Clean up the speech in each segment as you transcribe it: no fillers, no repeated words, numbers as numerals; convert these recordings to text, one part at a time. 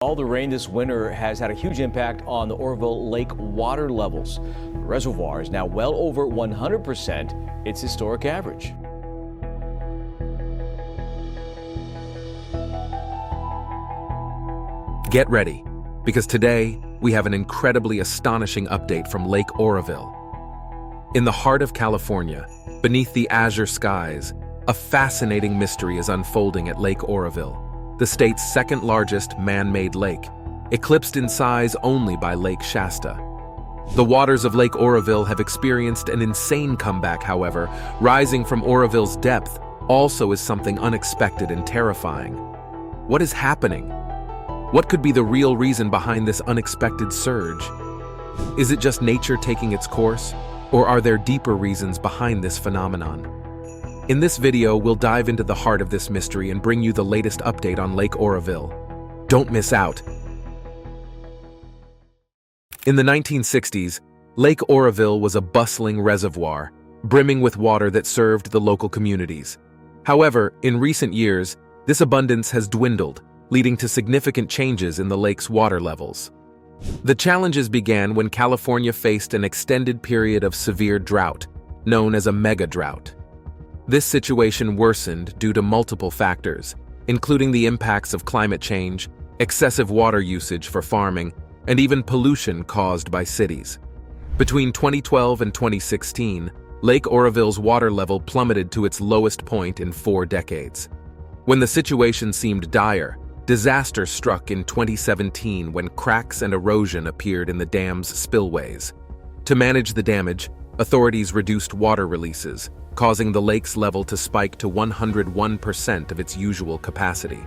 all the rain this winter has had a huge impact on the Oroville Lake water levels. The reservoir is now well over 100% its historic average. Get ready, because today we have an incredibly astonishing update from Lake Oroville. In the heart of California, beneath the azure skies, a fascinating mystery is unfolding at Lake Oroville, the state's second-largest man-made lake, eclipsed in size only by Lake Shasta. The waters of Lake Oroville have experienced an insane comeback, however. Rising from Oroville's depth also is something unexpected and terrifying. What is happening? What could be the real reason behind this unexpected surge? Is it just nature taking its course, or are there deeper reasons behind this phenomenon? In this video, we'll dive into the heart of this mystery and bring you the latest update on Lake Oroville. Don't miss out. In the 1960s, Lake Oroville was a bustling reservoir, brimming with water that served the local communities. However, in recent years, this abundance has dwindled, leading to significant changes in the lake's water levels. The challenges began when California faced an extended period of severe drought, known as a mega drought. This situation worsened due to multiple factors, including the impacts of climate change, excessive water usage for farming, and even pollution caused by cities. Between 2012 and 2016, Lake Oroville's water level plummeted to its lowest point in 4 decades. When the situation seemed dire, disaster struck in 2017 when cracks and erosion appeared in the dam's spillways. To manage the damage, authorities reduced water releases, causing the lake's level to spike to 101% of its usual capacity.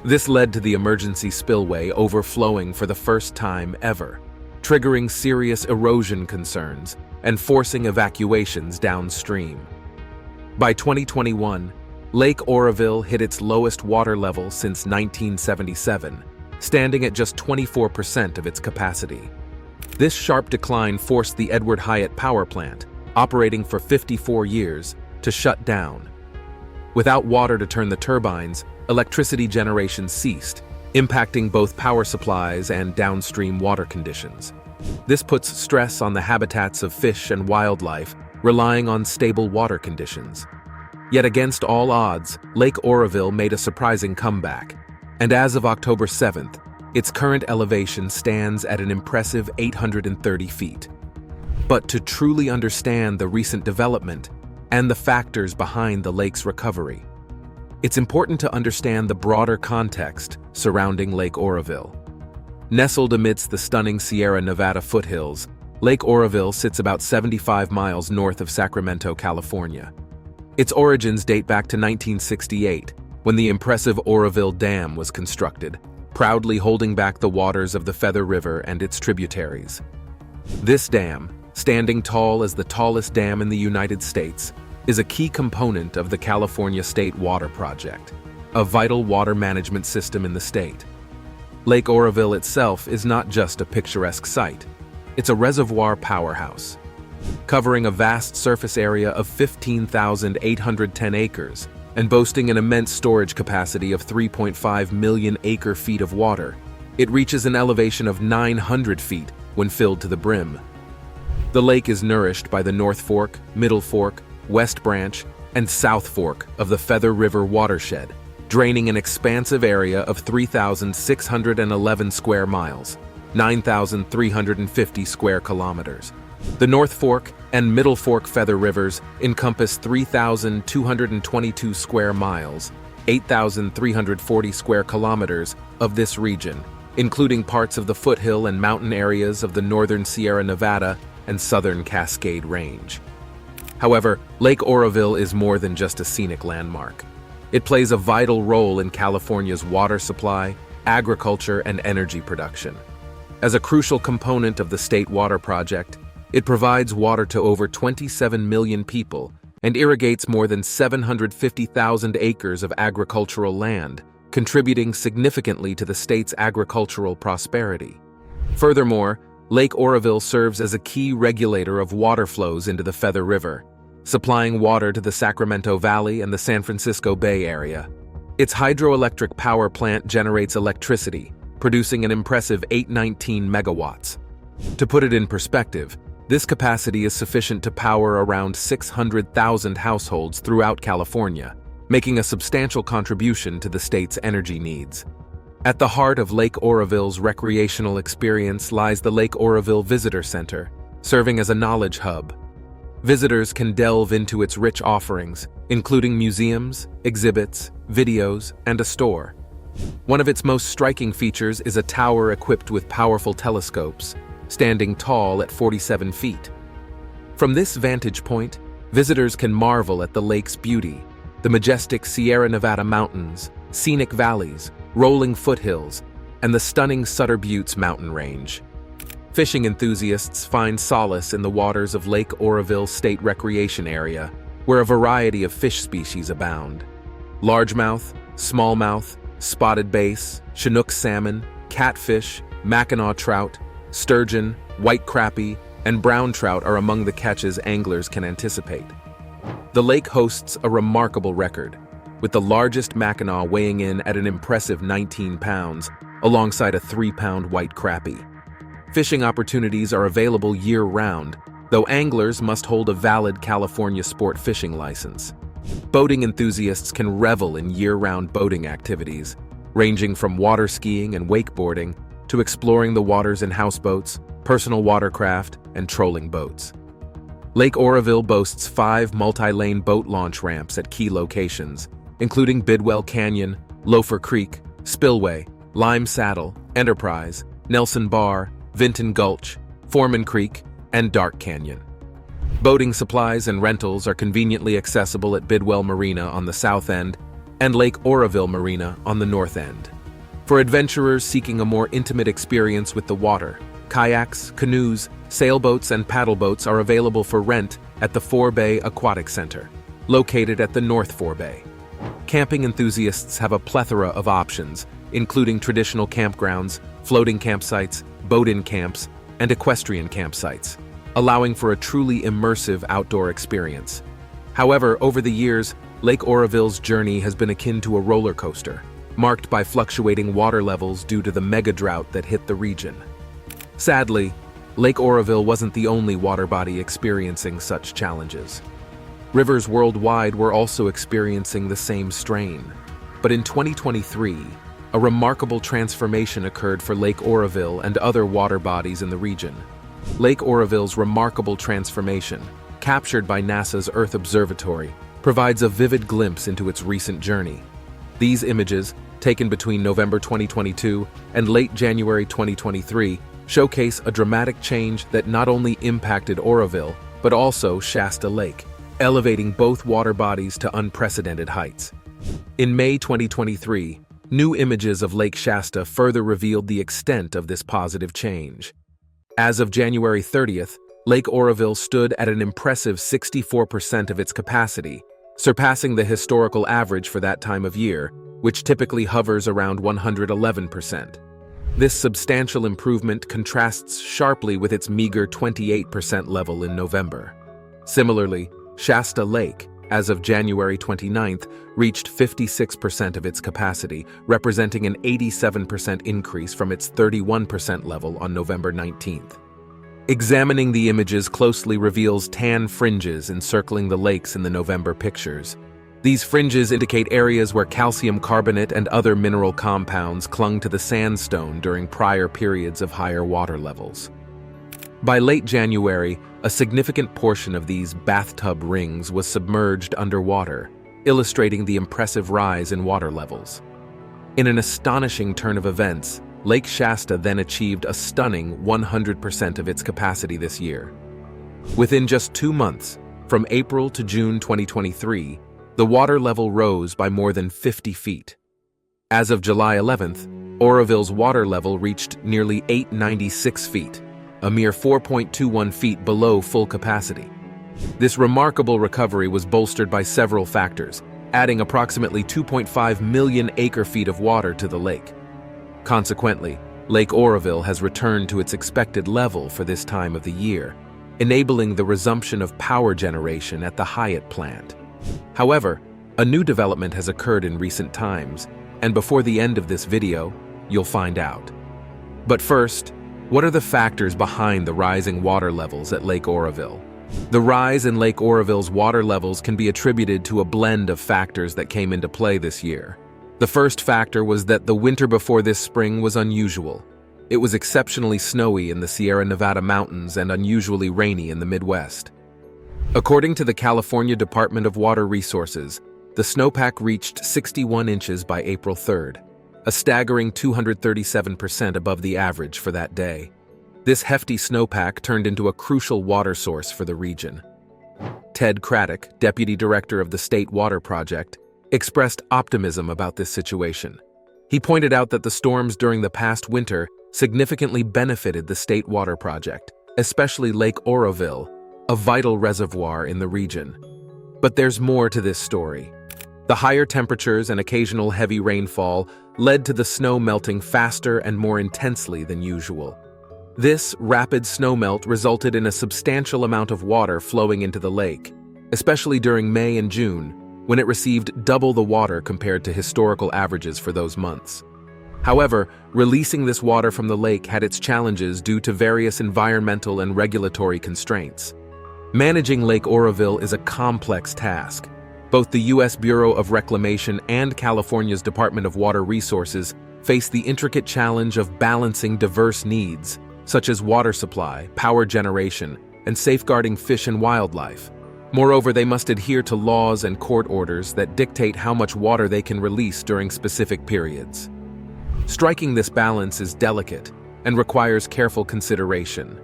This led to the emergency spillway overflowing for the first time ever, triggering serious erosion concerns and forcing evacuations downstream. By 2021, Lake Oroville hit its lowest water level since 1977, standing at just 24% of its capacity. This sharp decline forced the Edward Hyatt power plant, operating for 54 years, to shut down. Without water to turn the turbines, electricity generation ceased, impacting both power supplies and downstream water conditions. This puts stress on the habitats of fish and wildlife, relying on stable water conditions. Yet against all odds, Lake Oroville made a surprising comeback, and as of October 7th, its current elevation stands at an impressive 830 feet. But to truly understand the recent development and the factors behind the lake's recovery, it's important to understand the broader context surrounding Lake Oroville. Nestled amidst the stunning Sierra Nevada foothills, Lake Oroville sits about 75 miles north of Sacramento, California. Its origins date back to 1968, when the impressive Oroville Dam was constructed, proudly holding back the waters of the Feather River and its tributaries. This dam, standing tall as the tallest dam in the United States, is a key component of the California State Water Project, a vital water management system in the state. Lake Oroville itself is not just a picturesque site, it's a reservoir powerhouse. Covering a vast surface area of 15,810 acres and boasting an immense storage capacity of 3.5 million acre-feet of water, it reaches an elevation of 900 feet when filled to the brim. The lake is nourished by the North Fork, Middle Fork, West Branch, and South Fork of the Feather River watershed, draining an expansive area of 3,611 square miles, 9,350 square kilometers. The North Fork and Middle Fork Feather Rivers encompass 3,222 square miles, 8,340 square kilometers of this region, including parts of the foothill and mountain areas of the northern Sierra Nevada and southern Cascade Range. However, Lake Oroville is more than just a scenic landmark. It plays a vital role in California's water supply, agriculture, and energy production. As a crucial component of the State Water Project, it provides water to over 27 million people and irrigates more than 750,000 acres of agricultural land, contributing significantly to the state's agricultural prosperity. Furthermore, Lake Oroville serves as a key regulator of water flows into the Feather River, supplying water to the Sacramento Valley and the San Francisco Bay Area. Its hydroelectric power plant generates electricity, producing an impressive 819 megawatts. To put it in perspective, this capacity is sufficient to power around 600,000 households throughout California, making a substantial contribution to the state's energy needs. At the heart of Lake Oroville's recreational experience lies the Lake Oroville Visitor Center, serving as a knowledge hub. Visitors can delve into its rich offerings, including museums, exhibits, videos, and a store. One of its most striking features is a tower equipped with powerful telescopes, standing tall at 47 feet. From this vantage point, visitors can marvel at the lake's beauty, the majestic Sierra Nevada mountains, scenic valleys, rolling foothills, and the stunning Sutter Buttes mountain range. Fishing enthusiasts find solace in the waters of Lake Oroville State Recreation Area, where a variety of fish species abound. Largemouth, smallmouth, spotted bass, Chinook salmon, catfish, Mackinaw trout, sturgeon, white crappie, and brown trout are among the catches anglers can anticipate. The lake hosts a remarkable record, with the largest Mackinaw weighing in at an impressive 19 pounds, alongside a 3-pound white crappie. Fishing opportunities are available year-round, though anglers must hold a valid California sport fishing license. Boating enthusiasts can revel in year-round boating activities, ranging from water skiing and wakeboarding to exploring the waters in houseboats, personal watercraft, and trolling boats. Lake Oroville boasts 5 multi-lane boat launch ramps at key locations, including Bidwell Canyon, Loafer Creek, Spillway, Lime Saddle, Enterprise, Nelson Bar, Vinton Gulch, Foreman Creek, and Dark Canyon. Boating supplies and rentals are conveniently accessible at Bidwell Marina on the south end and Lake Oroville Marina on the north end. For adventurers seeking a more intimate experience with the water, kayaks, canoes, sailboats, and paddleboats are available for rent at the Forebay Aquatic Center, located at the North Forebay. Camping enthusiasts have a plethora of options, including traditional campgrounds, floating campsites, boat-in camps, and equestrian campsites, allowing for a truly immersive outdoor experience. However, over the years, Lake Oroville's journey has been akin to a roller coaster, marked by fluctuating water levels due to the mega drought that hit the region. Sadly, Lake Oroville wasn't the only water body experiencing such challenges. Rivers worldwide were also experiencing the same strain. But in 2023, a remarkable transformation occurred for Lake Oroville and other water bodies in the region. Lake Oroville's remarkable transformation, captured by NASA's Earth Observatory, provides a vivid glimpse into its recent journey. These images, taken between November 2022 and late January 2023, showcase a dramatic change that not only impacted Oroville, but also Shasta Lake, elevating both water bodies to unprecedented heights. In May 2023, new images of Lake Shasta further revealed the extent of this positive change. As of January 30th, Lake Oroville stood at an impressive 64% of its capacity, surpassing the historical average for that time of year, which typically hovers around 111%. This substantial improvement contrasts sharply with its meager 28% level in November. Similarly, Shasta Lake, as of January 29th, reached 56% of its capacity, representing an 87% increase from its 31% level on November 19th. Examining the images closely reveals tan fringes encircling the lakes in the November pictures. These fringes indicate areas where calcium carbonate and other mineral compounds clung to the sandstone during prior periods of higher water levels. By late January, a significant portion of these bathtub rings was submerged underwater, illustrating the impressive rise in water levels. In an astonishing turn of events, Lake Shasta then achieved a stunning 100% of its capacity this year. Within just 2 months, from April to June 2023, the water level rose by more than 50 feet. As of July 11th, Oroville's water level reached nearly 896 feet, a mere 4.21 feet below full capacity. This remarkable recovery was bolstered by several factors, adding approximately 2.5 million acre-feet of water to the lake. Consequently, Lake Oroville has returned to its expected level for this time of the year, enabling the resumption of power generation at the Hyatt plant. However, a new development has occurred in recent times, and before the end of this video, you'll find out. But first, what are the factors behind the rising water levels at Lake Oroville? The rise in Lake Oroville's water levels can be attributed to a blend of factors that came into play this year. The first factor was that the winter before this spring was unusual. It was exceptionally snowy in the Sierra Nevada mountains and unusually rainy in the Midwest. According to the California Department of Water Resources, the snowpack reached 61 inches by April 3rd, a staggering 237% above the average for that day. This hefty snowpack turned into a crucial water source for the region. Ted Craddock, deputy director of the State Water Project, expressed optimism about this situation. He pointed out that the storms during the past winter significantly benefited the State Water Project, especially Lake Oroville, a vital reservoir in the region. But there's more to this story. The higher temperatures and occasional heavy rainfall led to the snow melting faster and more intensely than usual. This rapid snowmelt resulted in a substantial amount of water flowing into the lake, especially during May and June, when it received double the water compared to historical averages for those months. However, releasing this water from the lake had its challenges due to various environmental and regulatory constraints. Managing Lake Oroville is a complex task. Both the U.S. Bureau of Reclamation and California's Department of Water Resources face the intricate challenge of balancing diverse needs, such as water supply, power generation, and safeguarding fish and wildlife. Moreover, they must adhere to laws and court orders that dictate how much water they can release during specific periods. Striking this balance is delicate and requires careful consideration.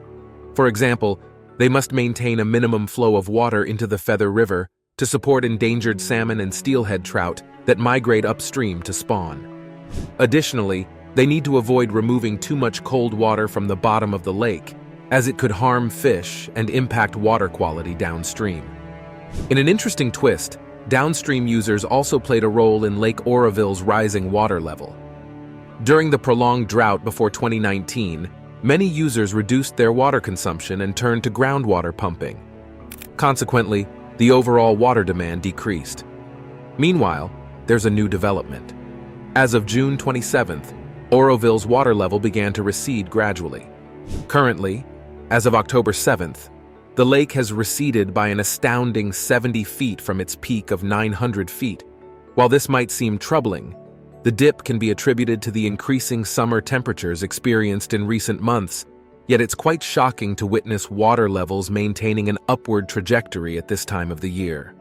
For example, they must maintain a minimum flow of water into the Feather River to support endangered salmon and steelhead trout that migrate upstream to spawn. Additionally, they need to avoid removing too much cold water from the bottom of the lake, as it could harm fish and impact water quality downstream. In an interesting twist, downstream users also played a role in Lake Oroville's rising water level. During the prolonged drought before 2019, many users reduced their water consumption and turned to groundwater pumping. Consequently, the overall water demand decreased. Meanwhile, there's a new development. As of June 27th, Oroville's water level began to recede gradually. Currently, as of October 7th, the lake has receded by an astounding 70 feet from its peak of 900 feet. While this might seem troubling, the dip can be attributed to the increasing summer temperatures experienced in recent months, yet it's quite shocking to witness water levels maintaining an upward trajectory at this time of the year.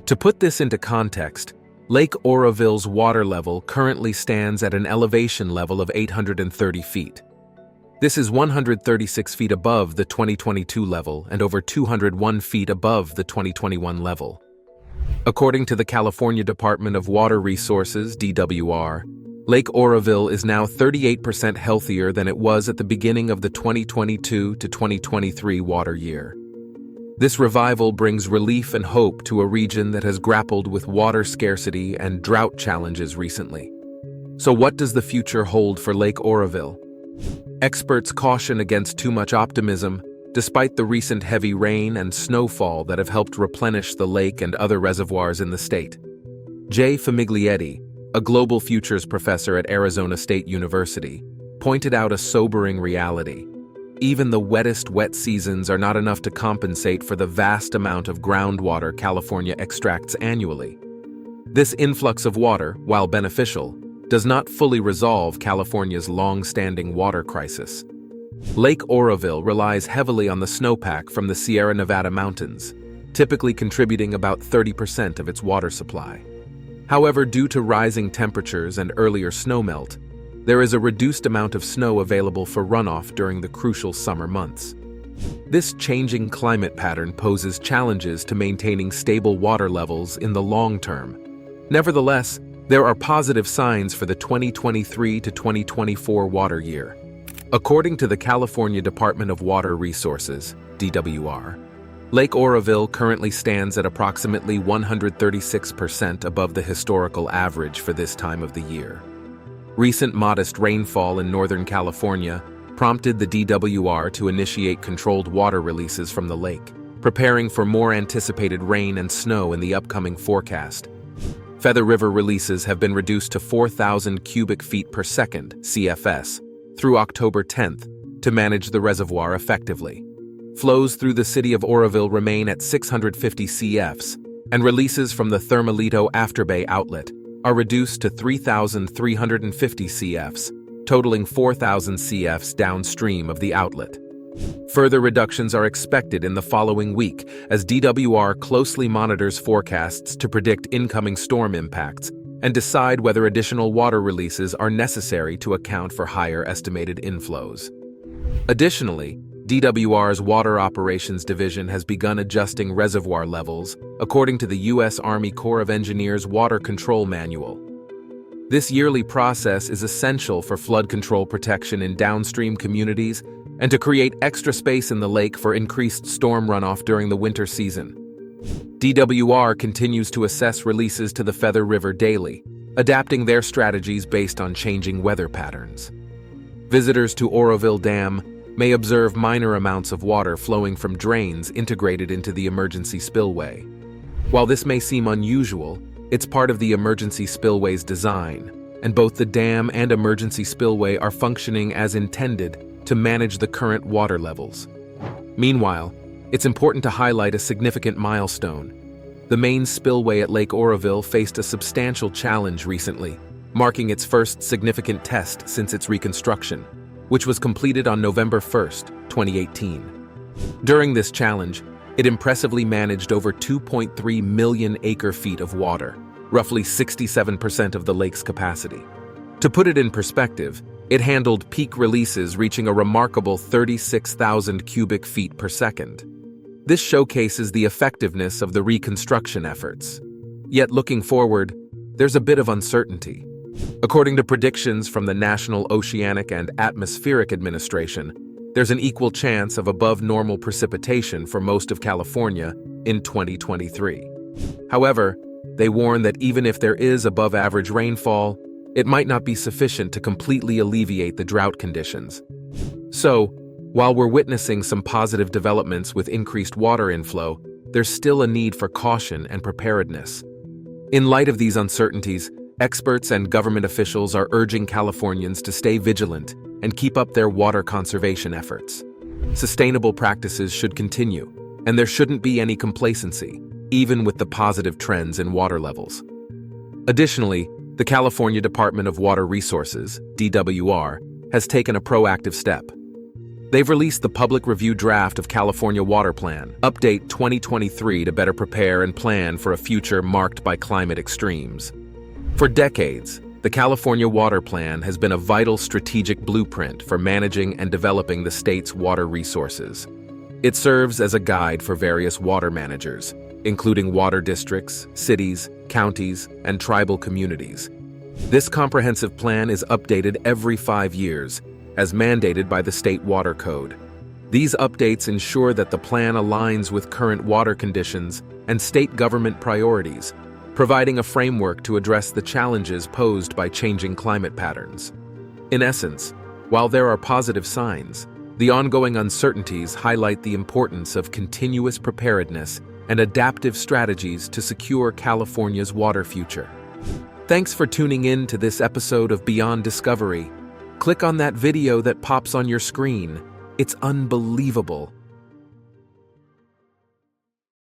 To put this into context, Lake Oroville's water level currently stands at an elevation level of 830 feet. This is 136 feet above the 2022 level and over 201 feet above the 2021 level. According to the California Department of Water Resources, DWR, Lake Oroville is now 38% healthier than it was at the beginning of the 2022 to 2023 water year. This revival brings relief and hope to a region that has grappled with water scarcity and drought challenges recently. So what does the future hold for Lake Oroville? Experts caution against too much optimism, despite the recent heavy rain and snowfall that have helped replenish the lake and other reservoirs in the state. Jay Famiglietti, a global futures professor at Arizona State University, pointed out a sobering reality. Even the wettest wet seasons are not enough to compensate for the vast amount of groundwater California extracts annually. This influx of water, while beneficial, does not fully resolve California's long-standing water crisis. Lake Oroville relies heavily on the snowpack from the Sierra Nevada mountains, typically contributing about 30% of its water supply. However, due to rising temperatures and earlier snowmelt, there is a reduced amount of snow available for runoff during the crucial summer months. This changing climate pattern poses challenges to maintaining stable water levels in the long term. Nevertheless, there are positive signs for the 2023 to 2024 water year. According to the California Department of Water Resources, DWR, Lake Oroville currently stands at approximately 136% above the historical average for this time of the year. Recent modest rainfall in Northern California prompted the DWR to initiate controlled water releases from the lake, preparing for more anticipated rain and snow in the upcoming forecast. Feather River releases have been reduced to 4,000 cubic feet per second, CFS, through October 10th to manage the reservoir effectively. Flows through the city of Oroville remain at 650 CFs, and releases from the Thermalito Afterbay outlet are reduced to 3,350 CFs, totaling 4,000 CFs downstream of the outlet. Further reductions are expected in the following week as DWR closely monitors forecasts to predict incoming storm impacts and decide whether additional water releases are necessary to account for higher estimated inflows. Additionally, DWR's Water Operations Division has begun adjusting reservoir levels according to the U.S. Army Corps of Engineers Water Control Manual. This yearly process is essential for flood control protection in downstream communities and to create extra space in the lake for increased storm runoff during the winter season. DWR continues to assess releases to the Feather River daily, adapting their strategies based on changing weather patterns. Visitors to Oroville Dam may observe minor amounts of water flowing from drains integrated into the emergency spillway. While this may seem unusual, it's part of the emergency spillway's design, and both the dam and emergency spillway are functioning as intended to manage the current water levels. Meanwhile, it's important to highlight a significant milestone. The main spillway at Lake Oroville faced a substantial challenge recently, marking its first significant test since its reconstruction, which was completed on November 1, 2018. During this challenge, it impressively managed over 2.3 million acre-feet of water, roughly 67% of the lake's capacity. To put it in perspective, it handled peak releases reaching a remarkable 36,000 cubic feet per second. This showcases the effectiveness of the reconstruction efforts. Yet looking forward, there's a bit of uncertainty. According to predictions from the National Oceanic and Atmospheric Administration, there's an equal chance of above-normal precipitation for most of California in 2023. However, they warn that even if there is above-average rainfall, it might not be sufficient to completely alleviate the drought conditions. So, while we're witnessing some positive developments with increased water inflow, there's still a need for caution and preparedness. In light of these uncertainties, experts and government officials are urging Californians to stay vigilant and keep up their water conservation efforts. Sustainable practices should continue, and there shouldn't be any complacency, even with the positive trends in water levels. Additionally, the California Department of Water Resources, DWR, has taken a proactive step. They've released the public review draft of California Water Plan, Update 2023, to better prepare and plan for a future marked by climate extremes. For decades, the California Water Plan has been a vital strategic blueprint for managing and developing the state's water resources. It serves as a guide for various water managers, including water districts, cities, counties, and tribal communities. This comprehensive plan is updated every 5 years, as mandated by the State Water Code. These updates ensure that the plan aligns with current water conditions and state government priorities, providing a framework to address the challenges posed by changing climate patterns. In essence, while there are positive signs, the ongoing uncertainties highlight the importance of continuous preparedness and adaptive strategies to secure California's water future. Thanks for tuning in to this episode of Beyond Discovery. Click on that video that pops on your screen. It's unbelievable